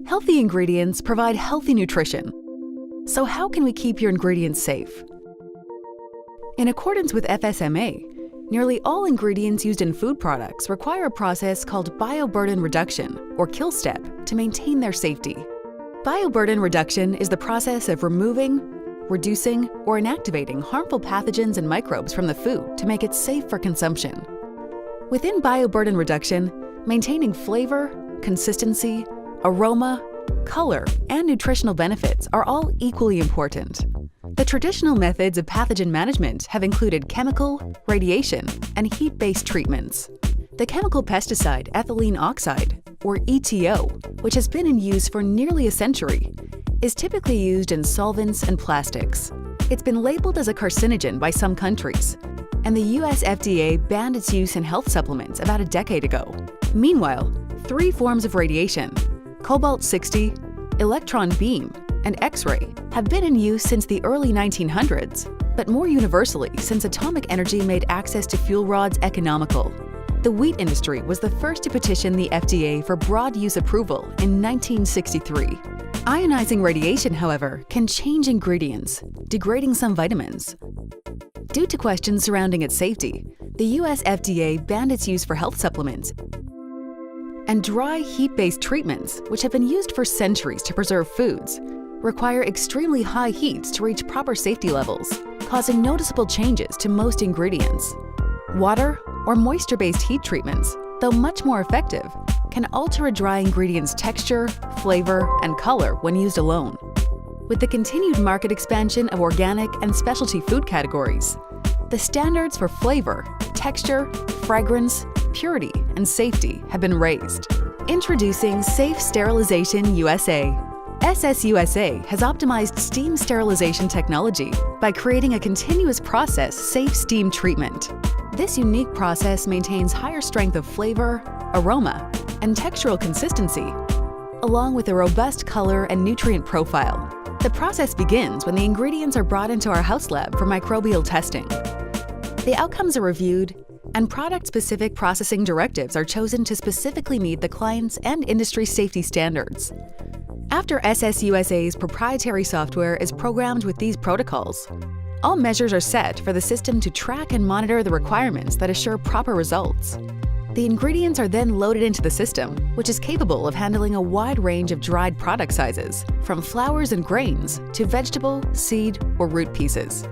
Healthy ingredients provide healthy nutrition. So how can we keep your ingredients safe? In accordance with FSMA, nearly all ingredients used in food products require a process called bioburden reduction, or kill step, to maintain their safety. Bioburden reduction is the process of removing, reducing, or inactivating harmful pathogens and microbes from the food to make it safe for consumption. Within bioburden reduction, maintaining flavor, consistency, aroma, color, and nutritional benefits are all equally important. The traditional methods of pathogen management have included chemical, radiation, and heat-based treatments. The chemical pesticide ethylene oxide, or ETO, which has been in use for nearly a century, is typically used in solvents and plastics. It's been labeled as a carcinogen by some countries, and the US FDA banned its use in health supplements about a decade ago. Meanwhile, 3 forms of radiation, cobalt-60, electron beam, and X-ray, have been in use since the early 1900s, but more universally since atomic energy made access to fuel rods economical. The wheat industry was the first to petition the FDA for broad use approval in 1963. Ionizing radiation, however, can change ingredients, degrading some vitamins. Due to questions surrounding its safety, the US FDA banned its use for health supplements, and dry heat-based treatments, which have been used for centuries to preserve foods, require extremely high heats to reach proper safety levels, causing noticeable changes to most ingredients. Water or moisture-based heat treatments, though much more effective, can alter a dry ingredient's texture, flavor, and color when used alone. With the continued market expansion of organic and specialty food categories, the standards for flavor, texture, fragrance, purity, and safety have been raised. Introducing Safe Sterilization USA. SSUSA has optimized steam sterilization technology by creating a continuous process safe steam treatment. This unique process maintains higher strength of flavor, aroma, and textural consistency, along with a robust color and nutrient profile. The process begins when the ingredients are brought into our house lab for microbial testing. The outcomes are reviewed, and product-specific processing directives are chosen to specifically meet the client's and industry safety standards. After SSUSA's proprietary software is programmed with these protocols, all measures are set for the system to track and monitor the requirements that assure proper results. The ingredients are then loaded into the system, which is capable of handling a wide range of dried product sizes, from flours and grains to vegetable, seed, or root pieces.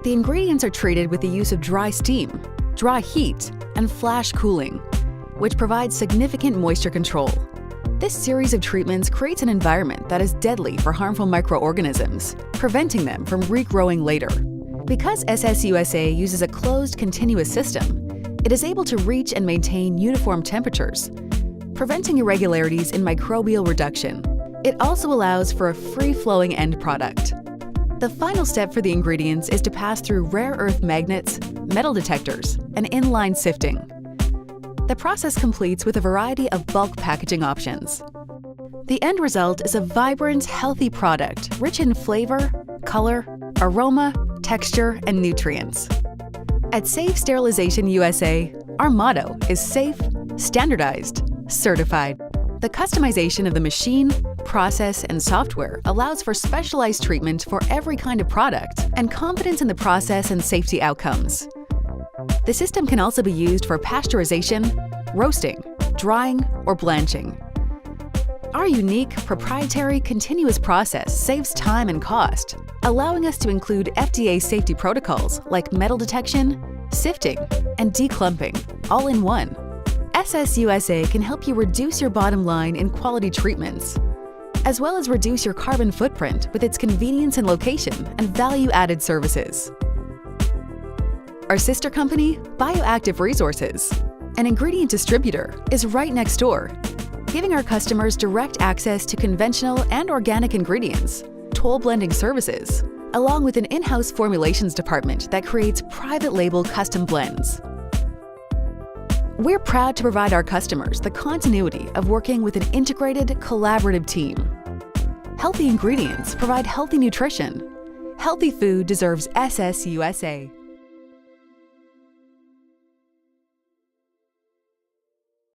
The ingredients are treated with the use of dry steam, dry heat, and flash cooling, which provides significant moisture control. This series of treatments creates an environment that is deadly for harmful microorganisms, preventing them from regrowing later. Because SSUSA uses a closed, continuous system, it is able to reach and maintain uniform temperatures, preventing irregularities in microbial reduction. It also allows for a free-flowing end product. The final step for the ingredients is to pass through rare earth magnets, metal detectors, and inline sifting. The process completes with a variety of bulk packaging options. The end result is a vibrant, healthy product rich in flavor, color, aroma, texture, and nutrients. At Safe Sterilization USA, our motto is safe, standardized, certified. The customization of the machine, process, and software allows for specialized treatment for every kind of product and confidence in the process and safety outcomes. The system can also be used for pasteurization, roasting, drying, or blanching. Our unique, proprietary, continuous process saves time and cost, allowing us to include FDA safety protocols like metal detection, sifting, and declumping, all in one. SSUSA can help you reduce your bottom line in quality treatments, as well as reduce your carbon footprint with its convenience and location and value-added services. Our sister company, Bioactive Resources, an ingredient distributor, is right next door, giving our customers direct access to conventional and organic ingredients, toll blending services, along with an in-house formulations department that creates private label custom blends. We're proud to provide our customers the continuity of working with an integrated, collaborative team. Healthy ingredients provide healthy nutrition. Healthy food deserves SSUSA.